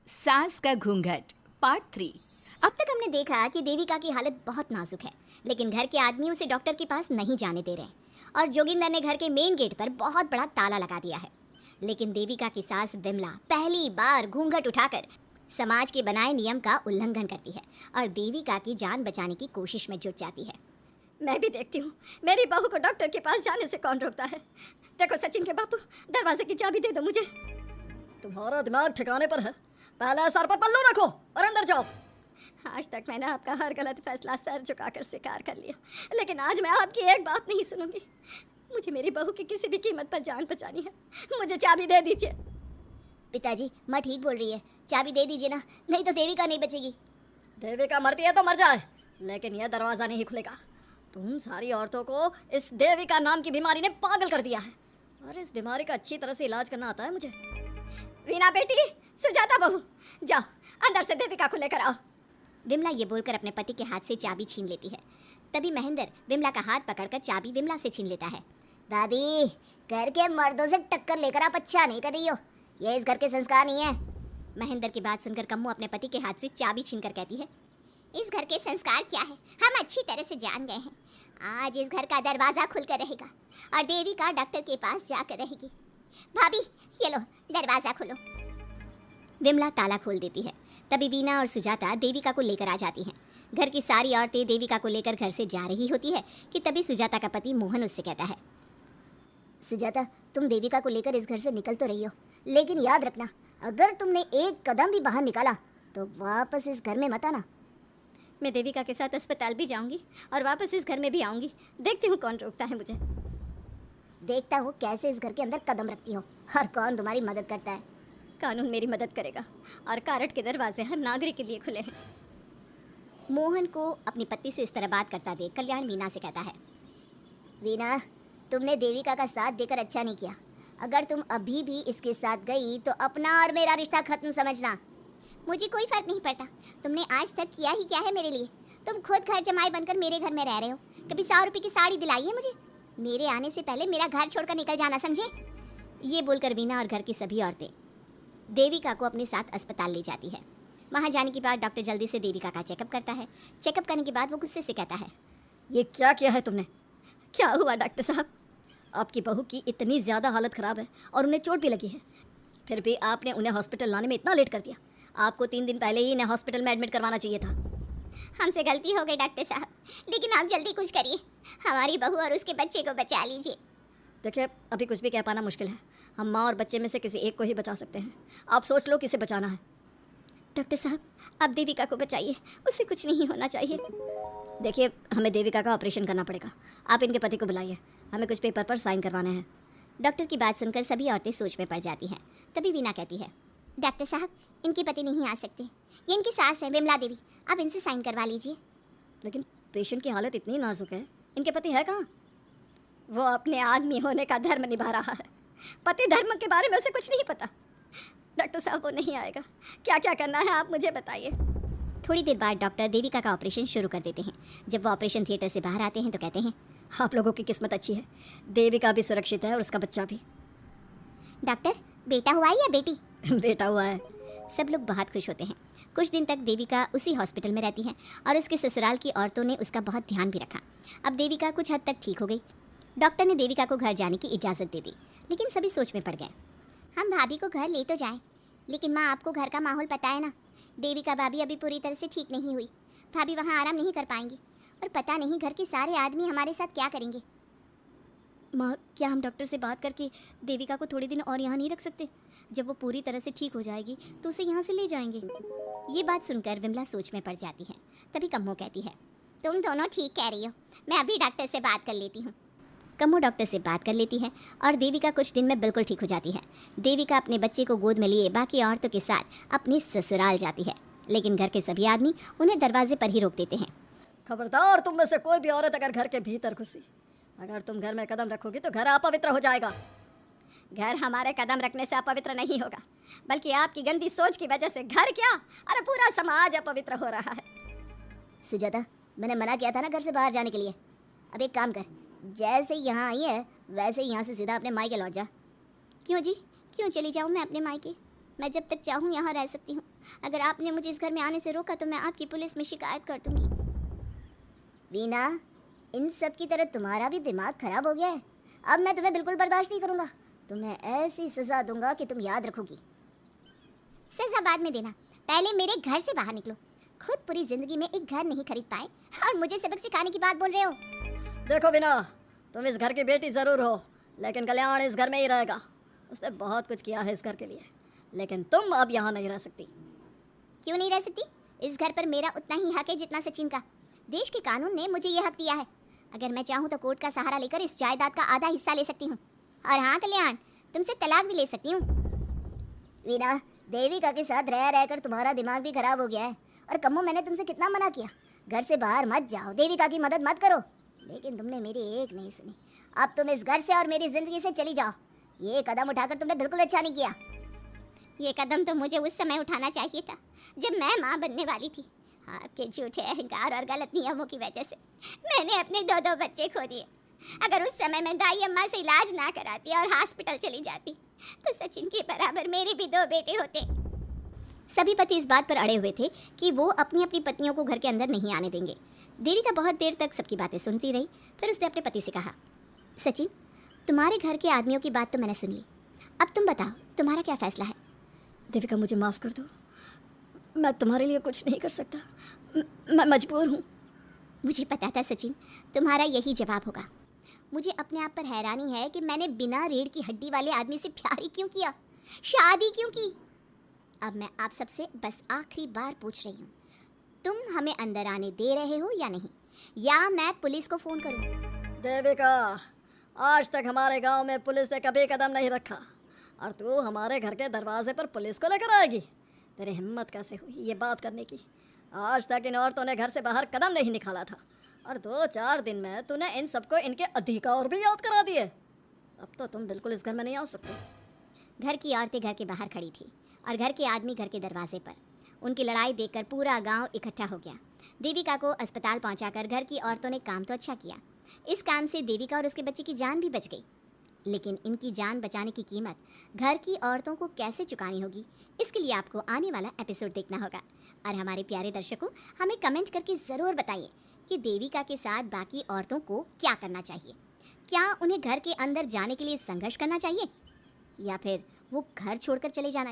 सास का घूंघट पार्ट 3। अब तक हमने देखा कि देविका की हालत बहुत नाजुक है, लेकिन घर के आदमी उसे डॉक्टर के पास नहीं जाने दे रहे और जोगिंदर ने घर के मेन गेट पर बहुत बड़ा ताला लगा दिया है। लेकिन देविका की सास विमला पहली बार घूंघट उठाकर समाज के बनाए नियम का उल्लंघन करती है और देविका की जान बचाने की कोशिश में जुट जाती है। मैं भी देखती हूँ मेरी बहू को डॉक्टर के पास जाने से कौन रोकता है। देखो सचिन के बापू, दरवाजे की चाबी दे दो मुझे। तुम्हारा दिमाग ठिकाने पर है, पहले सर पर पल्लू रखो और अंदर जाओ। आज तक मैंने आपका हर गलत फैसला सर झुकाकर स्वीकार कर लिया, लेकिन आज मैं आपकी एक बात नहीं सुनूंगी। मुझे मेरी बहू की किसी भी कीमत पर जान बचानी है। मुझे चाबी दे दीजिए। पिताजी, माँ ठीक बोल रही है, चाबी दे दीजिए ना, नहीं तो देविका नहीं बचेगी। देविका मरती है तो मर जाए, लेकिन यह दरवाज़ा नहीं खुलेगा। तुम सारी औरतों को इस देविका नाम की बीमारी ने पागल कर दिया है और इस बीमारी का अच्छी तरह से इलाज करना आता है मुझे। वीना बेटी, सुजाता बहू, जाओ अंदर से देविका को लेकर आओ। विमला ये बोलकर अपने पति के हाथ से चाबी छीन लेती है। तभी महेंद्र विमला का हाथ पकड़कर चाबी विमला से छीन लेता है। दादी, घर के मर्दों से टक्कर लेकर आप अच्छा नहीं कर रही हो, ये इस घर के संस्कार नहीं है। महेंद्र की बात सुनकर कम्मू अपने पति के हाथ से चाबी छीनकर कहती है, इस घर के संस्कार क्या है हम अच्छी तरह से जान गए हैं। आज इस घर का दरवाजा खुलकर रहेगा और देविका डॉक्टर के पास जाकर रहेगी। भाभी, ये लो दरवाजा खोलो। विमला ताला खोल देती है। तभी वीना और सुजाता देविका को लेकर आ जाती हैं। घर की सारी औरतें देविका को लेकर घर से जा रही होती है कि तभी सुजाता का पति मोहन उससे कहता है, सुजाता, तुम देविका को लेकर इस घर से निकल तो रही हो, लेकिन याद रखना अगर तुमने एक कदम भी बाहर निकाला तो वापस इस घर में मत आना। मैं देविका के साथ अस्पताल भी जाऊंगी और वापस इस घर में भी आऊंगी। देखती हूँ कौन रोकता है मुझे। देखता हूँ कैसे इस घर के अंदर कदम रखती हो और कौन तुम्हारी मदद करता है। कानून मेरी मदद करेगा और कारट के दरवाजे हर नागरिक के लिए खुले हैं। मोहन को अपनी पत्नी से इस तरह बात करता देख कल्याण वीना से कहता है, वीना, तुमने देविका का साथ देकर अच्छा नहीं किया। अगर तुम अभी भी इसके साथ गई तो अपना और मेरा रिश्ता खत्म समझना। मुझे कोई फर्क नहीं पड़ता, तुमने आज तक किया ही क्या है मेरे लिए। तुम खुद घर जमाई बनकर मेरे घर में रह रहे हो, कभी 100 रुपये की साड़ी दिलाई है मुझे। मेरे आने से पहले मेरा घर छोड़कर निकल जाना, समझे। ये बोलकर वीना और घर की सभी औरतें देविका को अपने साथ अस्पताल ले जाती है। वहाँ जाने के बाद डॉक्टर जल्दी से देविका का चेकअप करता है। चेकअप करने के बाद वो गुस्से से कहता है, ये क्या किया है तुमने? क्या हुआ डॉक्टर साहब? आपकी बहू की इतनी ज़्यादा हालत ख़राब है और उन्हें चोट भी लगी है, फिर भी आपने उन्हें हॉस्पिटल लाने में इतना लेट कर दिया। आपको 3 दिन पहले ही इन्हें हॉस्पिटल में एडमिट करवाना चाहिए था। हमसे गलती हो गई डॉक्टर साहब, लेकिन आप जल्दी कुछ करिए, हमारी बहू और उसके बच्चे को बचा लीजिए। देखिए, अभी कुछ भी कह पाना मुश्किल है। हम माँ और बच्चे में से किसी एक को ही बचा सकते हैं। आप सोच लो किसे बचाना है। डॉक्टर साहब, आप देविका को बचाइए, उससे कुछ नहीं होना चाहिए। देखिए, हमें देविका का ऑपरेशन करना पड़ेगा। आप इनके पति को बुलाइए, हमें कुछ पेपर पर साइन करवाने हैं। डॉक्टर की बात सुनकर सभी औरतें सोच में पड़ जाती हैं। तभी वीना कहती है, डॉक्टर साहब, इनके पति नहीं आ सकते, ये इनकी सास है विमला देवी, आप इनसे साइन करवा लीजिए। लेकिन पेशेंट की हालत इतनी नाजुक है, इनके पति है कहाँ? वो अपने आदमी होने का धर्म निभा रहा है, पति धर्म के बारे में उसे कुछ नहीं पता। डॉक्टर साहब, वो नहीं आएगा, क्या क्या करना है आप मुझे बताइए। थोड़ी देर बाद डॉक्टर देविका का ऑपरेशन शुरू कर देते हैं। जब वो ऑपरेशन थिएटर से बाहर आते हैं तो कहते हैं, आप लोगों की किस्मत अच्छी है, देविका भी सुरक्षित है और उसका बच्चा भी। डॉक्टर, बेटा हुआ है या बेटी? बेटा हुआ है। सब लोग बहुत खुश होते हैं। कुछ दिन तक देविका उसी हॉस्पिटल में रहती है और उसके ससुराल की औरतों ने उसका बहुत ध्यान भी रखा। अब देविका कुछ हद तक ठीक हो गई। डॉक्टर ने देविका को घर जाने की इजाज़त दे दी, लेकिन सभी सोच में पड़ गए। हम भाभी को घर ले तो जाएं, लेकिन माँ, आपको घर का माहौल पता है ना, देविका भाभी अभी पूरी तरह से ठीक नहीं हुई। भाभी वहाँ आराम नहीं कर पाएंगी और पता नहीं घर के सारे आदमी हमारे साथ क्या करेंगे। माँ, क्या हम डॉक्टर से बात करके देविका को थोड़े दिन और यहाँ नहीं रख सकते? जब वो पूरी तरह से ठीक हो जाएगी तो उसे यहाँ से ले जाएंगे। ये बात सुनकर विमला सोच में पड़ जाती है। तभी कम्मो कहती है, तुम दोनों ठीक कह रही हो, मैं अभी डॉक्टर से बात कर लेती हूँ। कम्मो डॉक्टर से बात कर लेती है और देविका कुछ दिन में बिल्कुल ठीक हो जाती है। देविका अपने बच्चे को गोद में लिए बाकी औरतों के साथ अपने ससुराल जाती है, लेकिन घर के सभी आदमी उन्हें दरवाजे पर ही रोक देते हैं। खबरदार, तुम में से कोई भी औरत अगर घर के भीतर घुसी, अगर तुम घर में कदम रखोगी तो घर अपवित्र हो जाएगा। घर हमारे कदम रखने से अपवित्र नहीं होगा, बल्कि आपकी गंदी सोच की वजह से घर क्या, अरे पूरा समाज अपवित्र हो रहा है। सुजाता, मैंने मना किया था ना घर से बाहर जाने के लिए। अब एक काम कर, जैसे यहाँ आई है वैसे ही यहाँ से सीधा अपने मायके लौट जा। क्यों जी, क्यों चली जाऊँ मैं अपने मायके? मैं जब तक चाहूँ यहाँ रह सकती हूँ, अगर आपने मुझे इस घर में आने से रोका तो मैं आपकी पुलिस में शिकायत कर दूंगी। वीना, इन सब की तरह तुम्हारा भी दिमाग खराब हो गया है। अब मैं तुम्हें बिल्कुल बर्दाश्त नहीं करूंगा। तुम्हें ऐसी सजा दूंगा कि तुम याद रखोगी। सजा बाद में देना, पहले मेरे घर से बाहर निकलो। खुद पूरी जिंदगी में एक घर नहीं खरीद पाए और मुझे सबक सिखाने की बात बोल रहे हो। देखो बिना, तुम इस घर की बेटी ज़रूर हो, लेकिन कल्याण इस घर में ही रहेगा। उसने बहुत कुछ किया है इस घर के लिए, लेकिन तुम अब यहाँ नहीं रह सकती। क्यों नहीं रह सकती? इस घर पर मेरा उतना ही हक है जितना सचिन का। देश के कानून ने मुझे ये हक दिया है। अगर मैं चाहूँ तो कोर्ट का सहारा लेकर इस जायदाद का आधा हिस्सा ले सकती हूँ। और हाँ कल्याण, तुमसे तलाक भी ले सकती हूँ। वीना, देविका के साथ रह रहकर तुम्हारा दिमाग भी खराब हो गया है। और कम्मो, मैंने तुमसे कितना मना किया, घर से बाहर मत जाओ, देविका की मदद मत करो, लेकिन तुमने मेरी एक नहीं सुनी। अब तुम इस घर से और मेरी जिंदगी से चली जाओ। ये कदम उठाकर तुमने बिल्कुल अच्छा नहीं किया। ये कदम तो मुझे उस समय उठाना चाहिए था जब मैं माँ बनने वाली थी। आपके झूठे अहंकार और गलत नियमों की वजह से मैंने अपने 2 बच्चे खो दिए। अगर उस समय मैं दाई अम्मा से इलाज ना कराती और हॉस्पिटल चली जाती तो सचिन के बराबर मेरे भी 2 बेटे होते। सभी पति इस बात पर अड़े हुए थे कि वो अपनी अपनी पत्नियों को घर के अंदर नहीं आने देंगे। देविका बहुत देर तक सबकी बातें सुनती रही। फिर उसने अपने पति से कहा, सचिन, तुम्हारे घर के आदमियों की बात तो मैंने सुन ली, अब तुम बताओ तुम्हारा क्या फैसला है? देविका, मुझे माफ़ कर दो, मैं तुम्हारे लिए कुछ नहीं कर सकता, मैं मजबूर हूँ। मुझे पता था सचिन, तुम्हारा यही जवाब होगा। मुझे अपने आप पर हैरानी है कि मैंने बिना रीढ़ की हड्डी वाले आदमी से प्यार ही क्यों किया, शादी क्यों की। अब मैं आप सबसे बस आखिरी बार पूछ रही हूँ, तुम हमें अंदर आने दे रहे हो या नहीं, या मैं पुलिस को फ़ोन करूँ? देविका, आज तक हमारे गांव में पुलिस ने कभी कदम नहीं रखा, और तू हमारे घर के दरवाजे पर पुलिस को लेकर आएगी? तेरी हिम्मत कैसे हुई ये बात करने की? आज तक इन औरतों ने घर से बाहर कदम नहीं निकाला था, और 2-4 दिन में तूने इन सबको इनके अधिकार भी याद करा दिए। अब तो तुम बिल्कुल इस घर में नहीं आ सकते। घर की औरतें घर के बाहर खड़ी थी और घर के आदमी घर के दरवाजे पर। उनकी लड़ाई देखकर पूरा गांव इकट्ठा हो गया। देविका को अस्पताल पहुंचाकर घर की औरतों ने काम तो अच्छा किया। इस काम से देविका और उसके बच्चे की जान भी बच गई, लेकिन इनकी जान बचाने की कीमत घर की औरतों को कैसे चुकानी होगी, इसके लिए आपको आने वाला एपिसोड देखना होगा। और हमारे प्यारे दर्शकों, हमें कमेंट करके ज़रूर बताइए कि देविका के साथ बाकी औरतों को क्या करना चाहिए। क्या उन्हें घर के अंदर जाने के लिए संघर्ष करना चाहिए, या फिर वो घर छोड़कर चले जाना